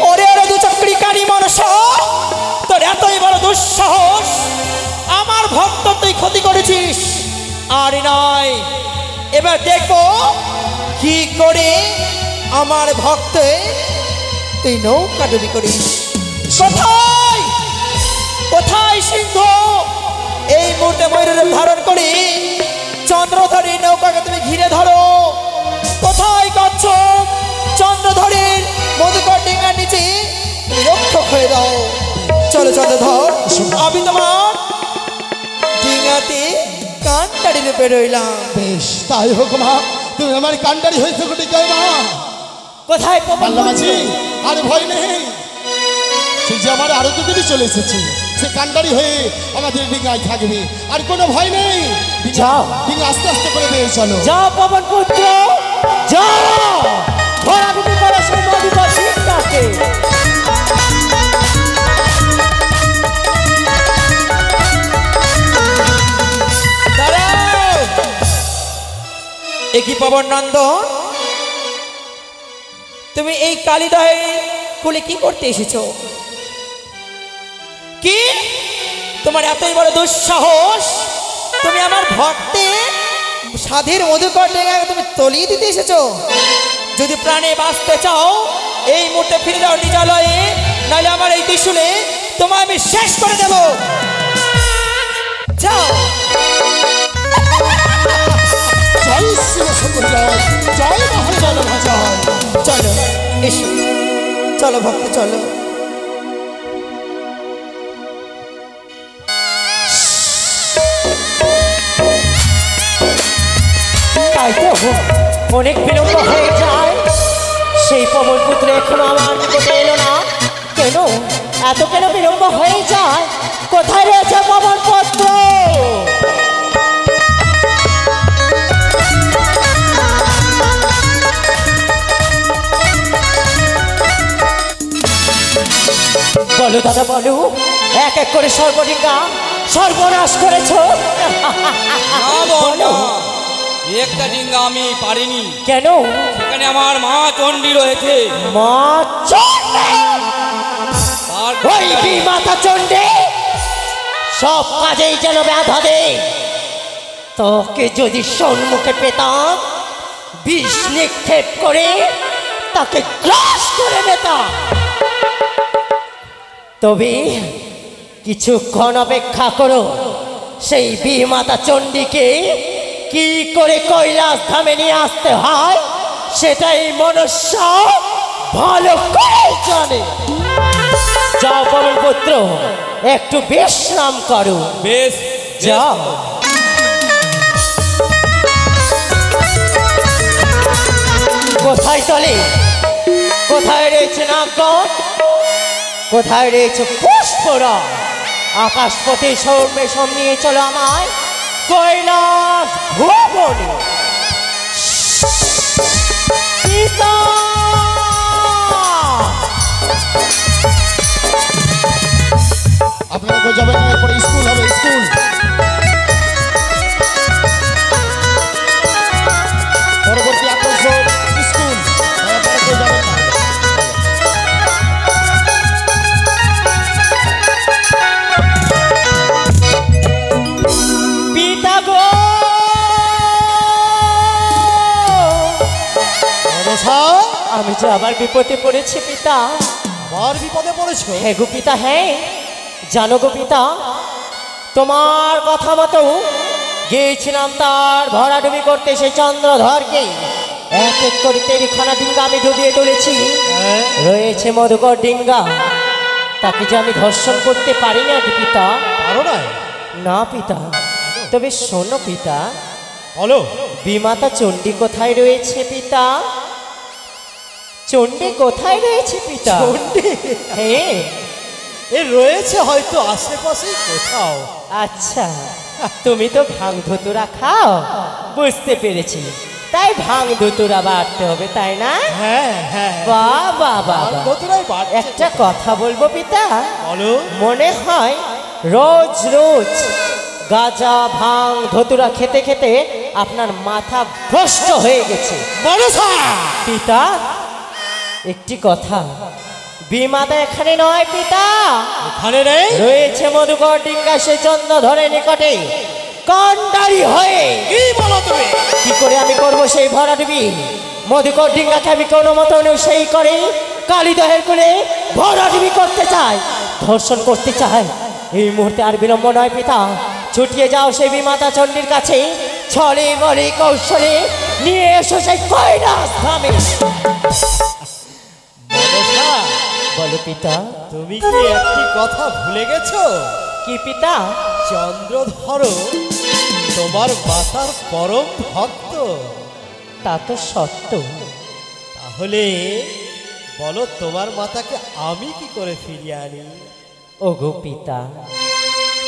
ওরে ওরে দু চক্রি কানি মানুষ তোর এতই বড় দুঃসাহস আমার ভক্ত তুই ক্ষতি করেছিস আর নয় এবার দেখবো কি করে আমার ভক্তে তুই নৌকা ডুবি করিস কোথায় কোথায় সিংহ এই মুহূর্তে ময়ূরের ধারণ করে চন্দ্রধরী নৌকাকে তুমি ঘিরে ধরো কোথায় কচ্ছপ চন্দ্রধরের মধুকর ডিঙ্গার নিচে তুমি রক্ষক হয়ে দাও চলো চন্দ্রধর আমি তোমার ডিঙ্গাতে কান্ডারি রূপে রইলাম বেশ তাই হোক মা তুমি আমার কান্ডারি হয়েছে কোটি কয় মা কোথায় পাল্লা মাঝি আর ভয় নেই সে যে আমার আরো দুদিনই চলে এসেছে সে কান্ডারি হয়ে আমাদের ডিঙ্গায় থাকবে আর কোনো ভয় নেই যাও। ডিঙ্গা আস্তে আস্তে করে দিয়ে চলো যা পবন পুত্র যা ধরা বিক্রি করো সেই মধুকর ডিঙ্গাকে একই পবন নন্দন তুমি এই কালীদহের কুলে কি করতে এসেছো কি তোমার এতই বড় দুঃসাহস তুমি আমার ভক্তে সাধের মধুকর ডেঙ্গাকে তুমি তলিয়ে দিতে এসেছো যদি প্রাণে বাঁচতে চাও এই মুহূর্তে ফিরে যাও নিজালয়ে, নাহলে আমার এই ত্রিশূলে তোমায় আমি শেষ করে দেব। যাও। জয় শিব শম্ভু জয়, জয় মহাদেব জয়। চলো এসো, চলো ভক্ত চলো। তাই তো অনেক বিলম্ব হয়ে যায়, সেই পবন পুত্র এখনো আমার নিকটে এলো না কেন? এত কেন বিলম্ব হয়ে যায়? কোথায় রয়েছে পবন পুত্র? বলো দাদা বলো, এক এক করে সর্বডিঙ্গা সর্বনাশ করেছো। না বলো, একটা ডিঙ্গা আমি পারিনি। কেন? সেখানে আমার মা চণ্ডী রয়েছে। মা চণ্ডী, তার ওই মাতা চণ্ডী সব কাজেই যেন বাধা দে। তোকে যদি সম্মুখে পেতাম, বিষ নিক্ষেপ করে তাকে গ্রাস করে নিতাম। তবে কিছুক্ষণ অপেক্ষা করো, সেই বিমাতা চণ্ডীকে কি করে কৈলাস ধামে নিয়ে আসতে হয় সেটাই মনুষ্য ভালো করে জানে। যাও পবন পুত্র, একটু বিশ্রাম করো। বেশ যাও। কোথায় চলে? কোথায় রয়েছে নাগগণ? কোথায় রয়েছে পুষ্পরা? আকাশপথে সৌমেশম নিয়ে চলো আমায় কৈলাস ভুবনে। পিতা! আপনারা কেউ যাবেন না, এরপরে স্কুল হবে, স্কুল। পরবর্তী আকর্ষণ স্কুল, তাই আপনারা কেউ যাবেন না। পিতা গো! মনসা, আমি যে আবার বিপদে পড়েছি পিতা। আবার বিপদে পড়েছো? হ্যাঁ গো পিতা, হ্যাঁ। জানো গো পিতা, তোমার কথা মতো গিয়েছিলাম তার ভরাডুবি করতে সেই চন্দ্রধরকে। এক এক করে তেরিখানা ডিঙ্গা আমি ডুবিয়ে তুলেছি। রয়েছে মধুকর ডিঙ্গা, তাকে যে আমি ধর্ষণ করতে পারি না কি পিতা? আরো না? না পিতা। তবে শোনো পিতা, বলো। বিমাতা চণ্ডী কোথায় রয়েছে পিতা? চণ্ডী কোথায় রয়েছে পিতা? চণ্ডী? হ্যাঁ। এ রয়েছে হয়তো আশেপাশেই কোথাও। আচ্ছা, তুমি তো ভাং ধতুরা খাও, বুঝতে পেরেছি। তাই ভাং ধতুরা বাড়তে হবে, তাই না? হ্যাঁ হ্যাঁ, বাবা বাবা, কতটাই বাড়ছে। একটা কথা বলবো পিতা, বলো। মনে হয় রোজ রোজ গাঁজা ভাং ধতুরা খেতে খেতে আপনার মাথা ভ্রষ্ট হয়ে গেছে। মনসা, পিতা একটি কথা, বিমাতা এখানে নয় পিতা, এখানে নেই? রয়েছে মধুকর ডিঙ্গা সে চন্দ্রধরের নিকটে কান্ডারি হয়ে। কি বলো তুমি? কি করে আমি করব সেই ভরাডুবি? মধুকর ডিঙ্গাকে আমি কোনো মতো সেই করে কালীদহের কোলে ভরাডুবি করতে চাই, ধর্ষণ করতে চাই। এই মুহূর্তে আর বিলম্ব নয় পিতা, ছুটিয়ে যাও সেই বিমাতা চণ্ডীর কাছে, ছলে বলে কৌশলে নিয়ে এসো সেই কৈলাস ধামে। মনসা, বলো পিতা। তুমি কি একটি কথা ভুলে গেছো? কি পিতা? চন্দ্রধর তোমার মাতার পরম ভক্ত। তা তো সত্য। তাহলে বলো, তোমার মাতাকে আমি কি করে ফিরিয়ে আনি? ওগো পিতা,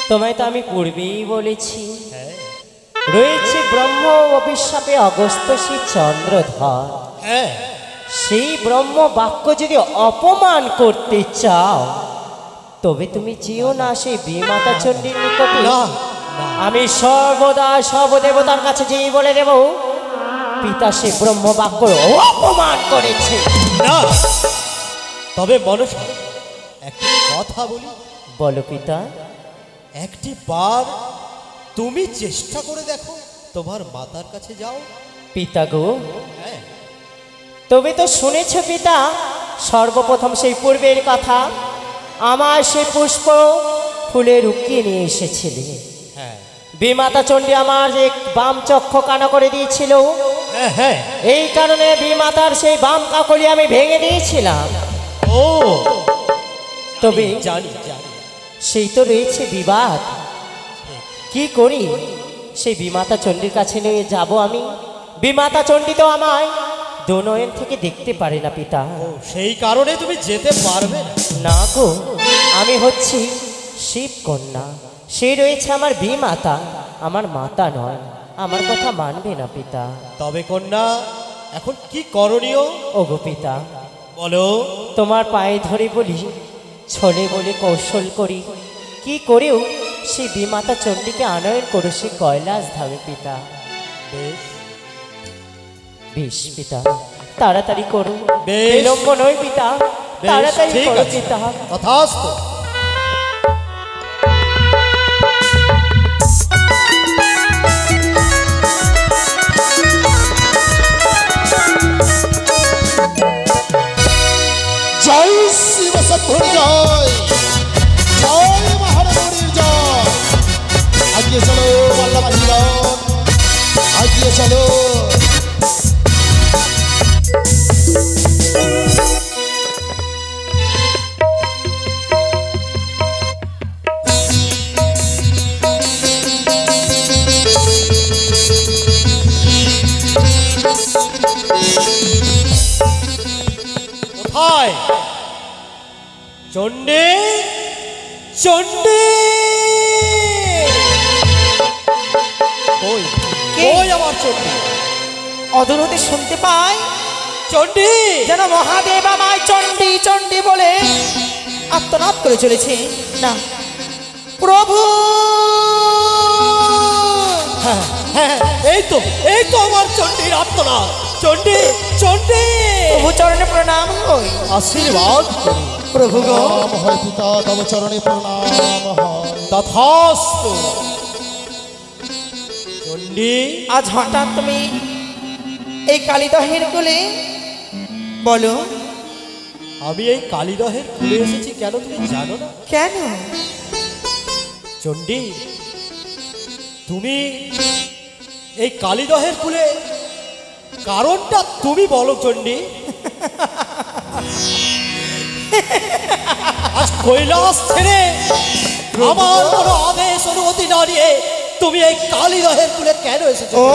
তোমায় তো আমি পূর্বেই বলেছি, হ্যাঁ রয়েছে ব্রহ্ম অভিশাপে অগস্ত শ্রী চন্দ্রধর। হ্যাঁ, সেই ব্রহ্ম বাক্য যদি অপমান করতে চাও, তবে তুমি যেও না সেই বিমাতা চণ্ডীর নিকটে। না, আমি সর্বদা সর্বদেবতার কাছে যেই বলে দেব, পিতা সে ব্রহ্ম বাক্য অপমান করেছে। না। তবে মনসা, একটি কথা বলি। বলো পিতা। একটি বার তুমি চেষ্টা করে দেখো, তোমার মাতার কাছে যাও। পিতা গো, হ্যাঁ, তবে তো শুনেছ পিতা, সর্বপ্রথম সেই পূর্বের কথা, আমার সেই পুষ্প ফুলে রুকিয়ে নিয়ে এসেছিলে। হ্যাঁ বিমাতা চণ্ডী আমার যে বাম চক্ষ কানা করে দিয়েছিল, হ্যাঁ হ্যাঁ। এই কারণে বিমাতার সেই বাম কাকলি আমি ভেঙে দিয়েছিলাম। ও তবে জানি জানি। সেই তো রয়েছে বিবাদ, কি করি? সেই বিমাতা চণ্ডীর কাছে নিয়ে যাব আমি? বিমাতা চণ্ডী তো আমায় দোনয়ন থেকে দেখতে পারে না পিতা। ও সেই কারণে তুমি যেতে পারবে না? না গো, আমি হচ্ছি শিব কন্যা, সে রয়েছে আমার বিমাতা, আমার মাতা নয়, আমার কথা মানবে না পিতা। তবে কন্যা এখন কি করণীয় ওগো পিতা, বলো। তোমার পায়ে ধরে বলি, ছলে বলে কৌশল করি, কি করেও সেই বিমাতা চণ্ডীকে আনয়ন করো সে কৈলাস ধামে পিতা। বেশ বেশ পিতা, তাড়াতাড়ি করো, বেশ। বিলম্ব নয় পিতা, বেশ, তাড়াতাড়ি ঠিক করো আছে। পিতা। তথাস্তু। জয় শিব শত্রুর জয়, জয় মহানগরীর জয়। আগিয়ে চলো বল্লভাধীরন, আগিয়ে চলো। কোথায় চণ্ডী? চণ্ডী কই? কই আমার চণ্ডী? অদূর হতে শুনতে পাই চণ্ডী যেন মহাদেব আমায় চণ্ডী চণ্ডী বলে আত্মনাদ করে চলেছে। না প্রভু, হ্যাঁ হ্যাঁ, এই তো আমার চণ্ডীর আত্মনাদ। চণ্ডী চণ্ডী প্রভু চরণে প্রণাম হই। আশীর্বাদ করি। প্রভু গো, নাম হয় পিতা তব চরণে প্রণাম হয়। তথাস্তু। চণ্ডী আজ হঠাৎ তুমি এই কালীদহের কোলে, বলো আমি এই কালীদহের খুলে এসেছি কেন তুমি জানো না? কেন? চণ্ডী তুমি এই কালীদহের কুলে কারণটা তুমি বলো চণ্ডী। আজ কৈলাস ছেড়ে আমার কোনো আদেশ অনুমতি না নিয়ে তুমি এই কালীদহের কুলে কেন এসেছো? ও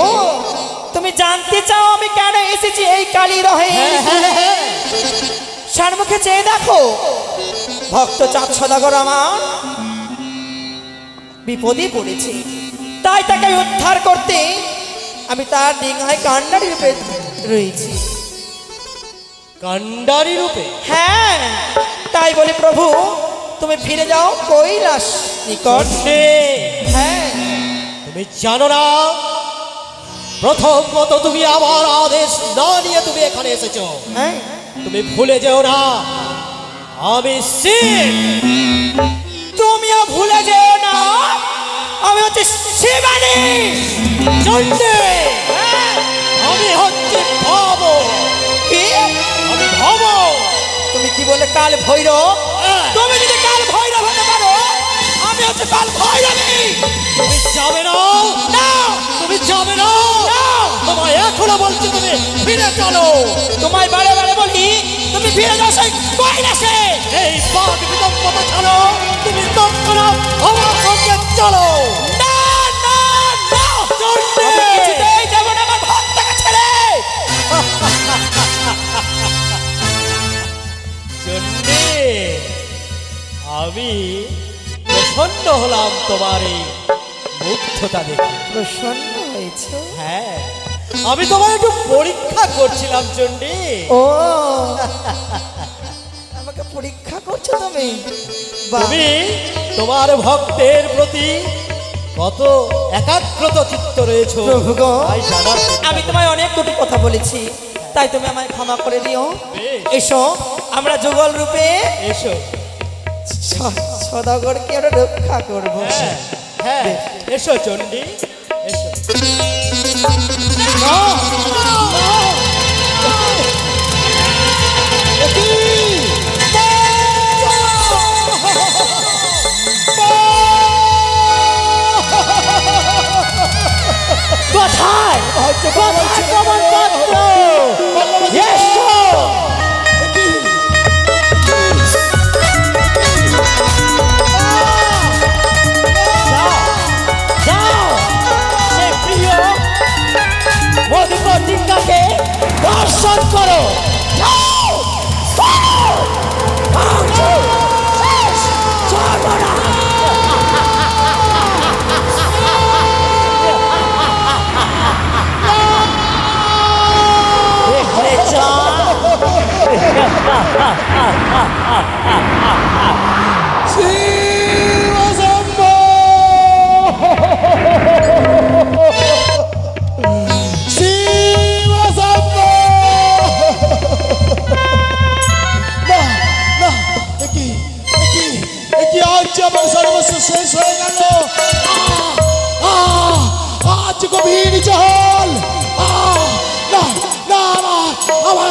তুমি জানতে চাও আমি কেন এসেছি এই কালীদহে? হ্যাঁ হ্যাঁ হ্যাঁ। সারমুখে চেয়ে দেখো, ভক্ত চাঁদ সদাগর আমার বিপদে পড়েছে, তাই তাকে উদ্ধার করতে আমি তার ডিঙায় কান্ডারি রূপে রয়েছি। কান্ডারি রূপে? হ্যাঁ, তাই বলে প্রভু তুমি ফিরে যাও কৈলাস নিকট। চণ্ডী হ্যাঁ, তুমি জানো না প্রথমত তুমি আমার আদেশ না নিয়ে তুমি এখানে এসেছো। হ্যাঁ, তুমি ভুলে যেও না আমি শিব। তুমিও ভুলে যেও না আমি হচ্ছে শিবানী। চণ্ডী আমি হচ্ছে ভব। কি? আমি ভব। তুমি কি বলে কাল ভৈরব? হ্যাঁ। তুমি যদি কাল ভৈরব হতে পারো, আমি হচ্ছে কাল ভৈরবী। তুমি যাবে না, না, তুমি যাবে না। না, তোমায় এখনো বলছি তুমি ফিরে চলো। তোমায় বারে বারে বলি তুমি ফিরে যাও সেই কৈলাসে। এই বাদ বিদম্বতা ছাড়ো, তুমি তৎক্ষণাৎ আমার সঙ্গে চলো। না না না, চণ্ডী! আমি কিছুতেই যাব না আমার ভক্তকে ছেড়ে। চণ্ডী আমি প্রসন্ন হলাম তোমার এই মুগ্ধতা দেখে। প্রসন্ন হয়েছে? হ্যাঁ, আমি তোমার একটু পরীক্ষা করছিলাম চণ্ডী। ও আমাকে পরীক্ষা করছো তুমি? বাহ, তুমি তোমার ভক্তের প্রতি কত একাগ্রত চিত্ত রয়েছে প্রভু গো, তাই জানার চেষ্টা আমি তোমায় অনেক কটু কথা বলেছি, তাই তুমি আমায় ক্ষমা করে দিও। বেশ। এসো আমরা যুগল রূপে এসো। সদাগরকে আমরা রক্ষা করবো। হ্যাঁ হ্যাঁ, এসো চণ্ডী এসো। শিবশম্ভো! শিবশম্ভো! না, না, একি আজ আমার সর্বস্ব শেষ হয়ে গেল। আজ গভীর জল। না, না, আমার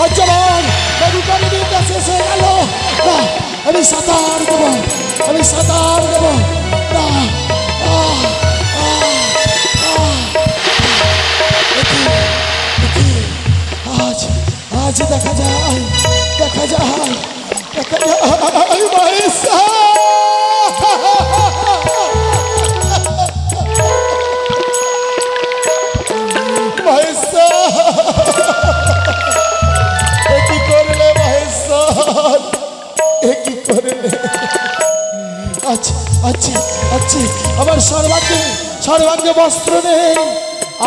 আজ আমার নদীকারী দিনটা শেষ হয়ে গেল। না, আমি সাঁতার দেব, আমি সাঁতার দেব। না, আজ আজ দেখা যায়, দেখা যায়, দেখা যায় মহেশা। মহেশা, এ কি করলে মহেশ্বর, এ কি করলে? আচ্ছা আচ্ছা আচ্ছা, আমার সর্বাঙ্গে সর্বাঙ্গে বস্ত্র নেই,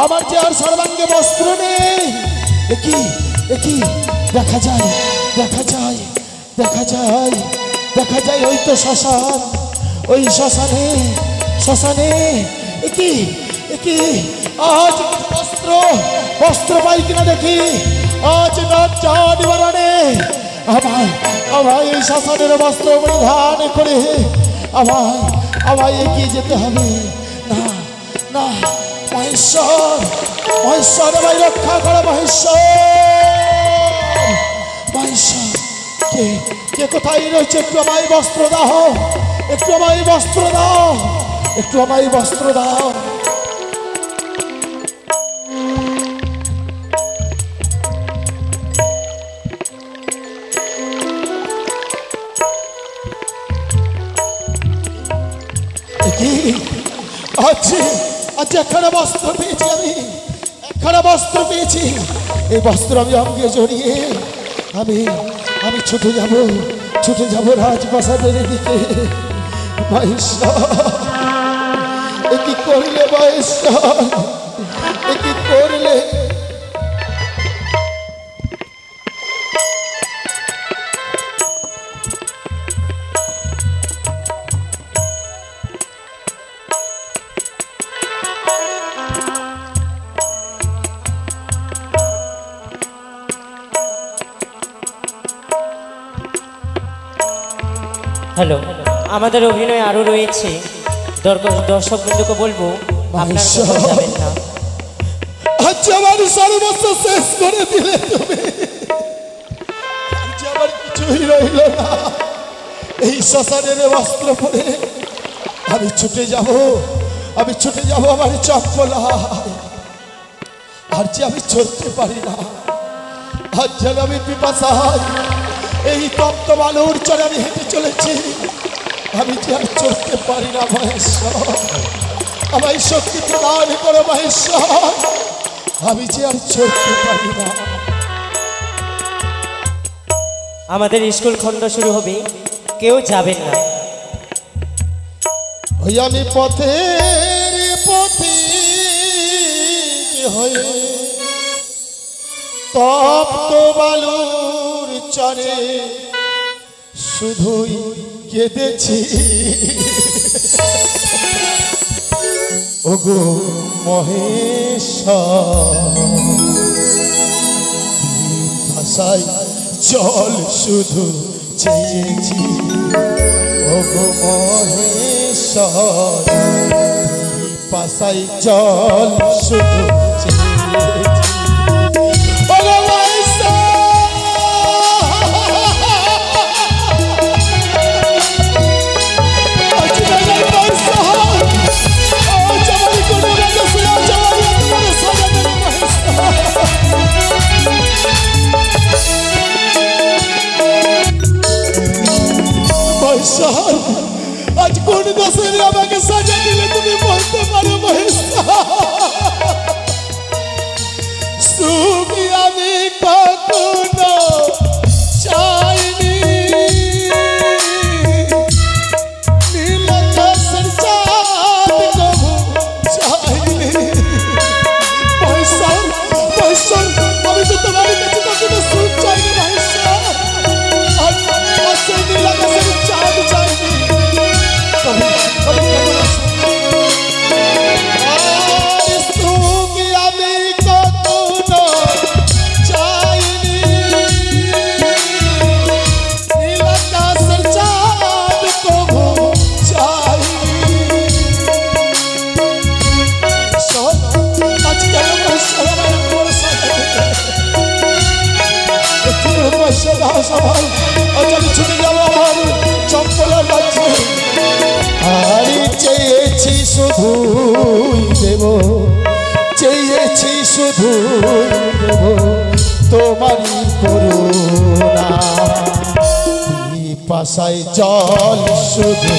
আমার যে আর সর্বাঙ্গে বস্ত্র নেই। একই দেখা যায়, দেখা যায়, দেখা যায়, দেখা যায় ওই তো শ্মশান, ওই শ্মশানে, শ্মশানে। একই আজ বস্ত্র বস্ত্র পাই কিনা দেখি। আজ লজ্জা নিবারণে আমায় এই শ্মশানের বস্ত্র পরিধান করে আমায় এগিয়ে যেতে হবে। না, না, মহেশ্বর, মহেশ্বর আমায় রক্ষা করো। মহেশ্বর, মহেশ্বর, কে কোথায় রয়েছে? একটু আমায় বস্ত্র দাও, একটু আমায় বস্ত্র দাও, একটু আমায় বস্ত্র দাও। আজ একখানা বস্ত্র পেয়েছি, আমি একখানা বস্ত্র পেয়েছি। এই বস্ত্র আমি অঙ্গে জড়িয়ে আমি ছুটে যাব রাজপ্রাসাদের দিকে। মহেশ্বর, এ কি করলে মহেশ্বর, এ কি করলে? হ্যালো, আমাদের অভিনয় আরো রয়েছে। দর্শক বৃন্দকে বলবো আপনারা কোথাও যাবেন না। আজ আমার সর্বস্ব শেষ করে দিলে তুমি। আজ আমার কিছুই রইল না। এই শ্মশানের বস্ত্র পরে আমি ছুটে যাব, আমি ছুটে যাব আমার চপ্পলা। আর যে আমি চলতে পারি না। আজ যেন আমি পিপাসায় এই তপ্ত বালুর চরে আমি হেঁটে চলেছি। আমি যে আর চলতে পারি না। মহেশ্বর, আমায় শক্তি প্রদান করো মহেশ্বর, আমি যে আর চলতে পারি না। আমাদের স্কুল খণ্ড শুরু হবে, কেউ যাবেন না। ওই আমি পথের পথিক হয়ে তপ্ত বালুর চরে শুধুই কেঁদেছি। ওগো মহেশ্বর, ভাষায় জল শুধু চেয়েছি। ওগো মহেশ্বর, পাশায় জল শুধু চেয়েছি। ওগো মহেশ্বর, আজ কোন দোষের আমাকে সাজা দিলে তুমি বলতে পারো মহেশ্বর? তুমি আমি কখনো চাইনি নীল আকাশের চাঁদ কবু চাইনি। মহেশ্বর, সবাই আজ আমি ছুটে যাবো আমার চম্পলার রাজ্যে। আর চেয়েছি শুধুই দেব, চেয়েছি শুধুই দেব তোমারই করুণা, পিপাসায় জল শুধু